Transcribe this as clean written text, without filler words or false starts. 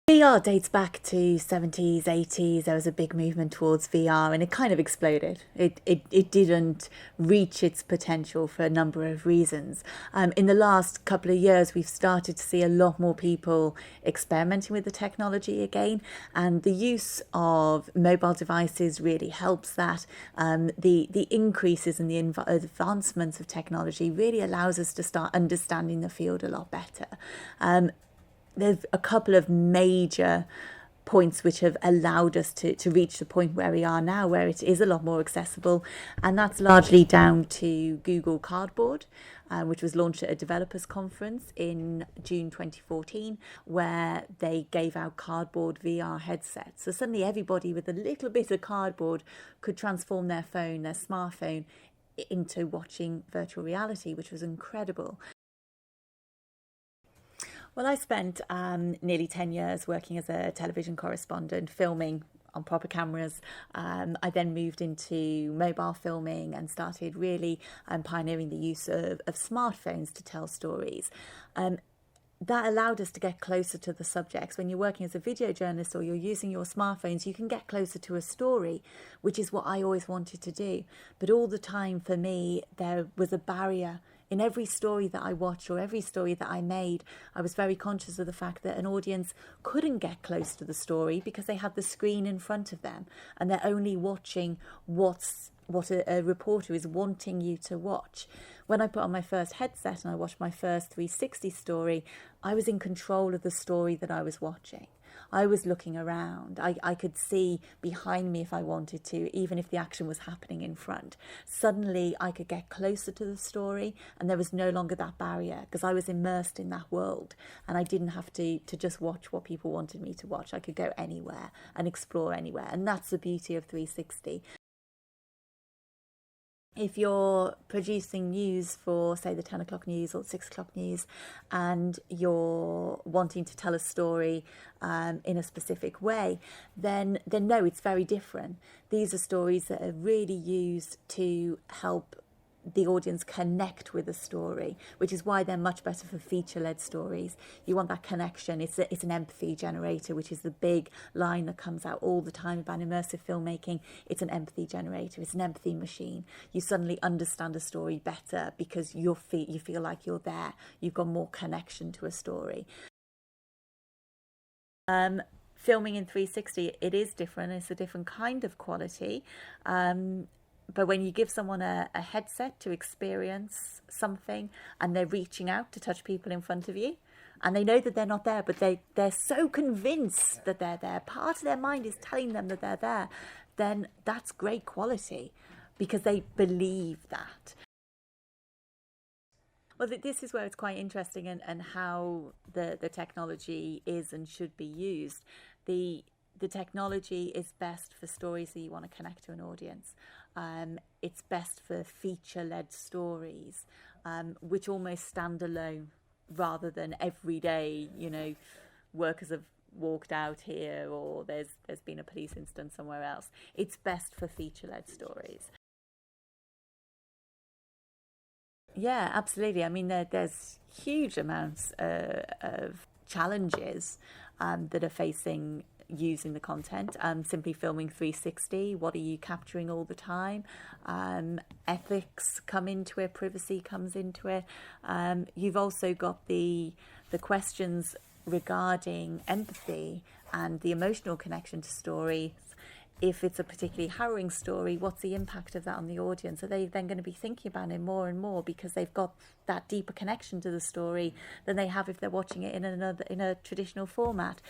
VR dates back to 70s, 80s. There was a big movement towards VR and it kind of exploded. It didn't reach its potential for a number of reasons. In the last couple of years, we've started to see a lot more people experimenting with the technology again, and the use of mobile devices really helps that. The increases in the advancements of technology really allows us to start understanding the field a lot better. There's a couple of major points which have allowed us to reach the point where we are now, where it is a lot more accessible, and that's largely down to Google Cardboard, which was launched at a developers conference in June 2014, where they gave out cardboard VR headsets. So suddenly everybody with a little bit of cardboard could transform their smartphone, into watching virtual reality, which was incredible. Well, I spent nearly 10 years working as a television correspondent, filming on proper cameras. I then moved into mobile filming and started really pioneering the use of smartphones to tell stories. That allowed us to get closer to the subjects. When you're working as a video journalist or you're using your smartphones, you can get closer to a story, which is what I always wanted to do. But all the time for me, there was a barrier. In every story that I watched or every story that I made, I was very conscious of the fact that an audience couldn't get close to the story because they had the screen in front of them and they're only watching what a reporter is wanting you to watch. When I put on my first headset and I watched my first 360 story, I was in control of the story that I was watching. I was looking around. I could see behind me if I wanted to, even if the action was happening in front. Suddenly I could get closer to the story and there was no longer that barrier because I was immersed in that world and I didn't have to just watch what people wanted me to watch. I could go anywhere and explore anywhere, and that's the beauty of 360. If you're producing news for, say, the 10 o'clock news or 6 o'clock news, and you're wanting to tell a story in a specific way, then no, it's very different. These are stories that are really used to help the audience connect with a story, which is why they're much better for feature-led stories. You want that connection. It's an empathy generator, which is the big line that comes out all the time about immersive filmmaking. It's an empathy generator. It's an empathy machine. You suddenly understand a story better because you feel like you're there. You've got more connection to a story. Filming in 360, it is different. It's a different kind of quality. But when you give someone a headset to experience something and they're reaching out to touch people in front of you and they know that they're not there, but they're so convinced that they're there, part of their mind is telling them that they're there, then that's great quality because they believe that. Well, this is where it's quite interesting and how the technology is and should be used. The technology is best for stories that you want to connect to an audience. It's best for feature-led stories, which almost stand alone rather than every day, workers have walked out here or there's been a police incident somewhere else. It's best for feature-led stories. Yeah, absolutely. I mean, there's huge amounts of challenges that are facing using the content. Simply filming 360, what are you capturing all the time? Ethics come into it, privacy comes into it. You've also got the questions regarding empathy and the emotional connection to stories. If it's a particularly harrowing story, what's the impact of that on the audience? Are they then going to be thinking about it more and more because they've got that deeper connection to the story than they have if they're watching it in a traditional format?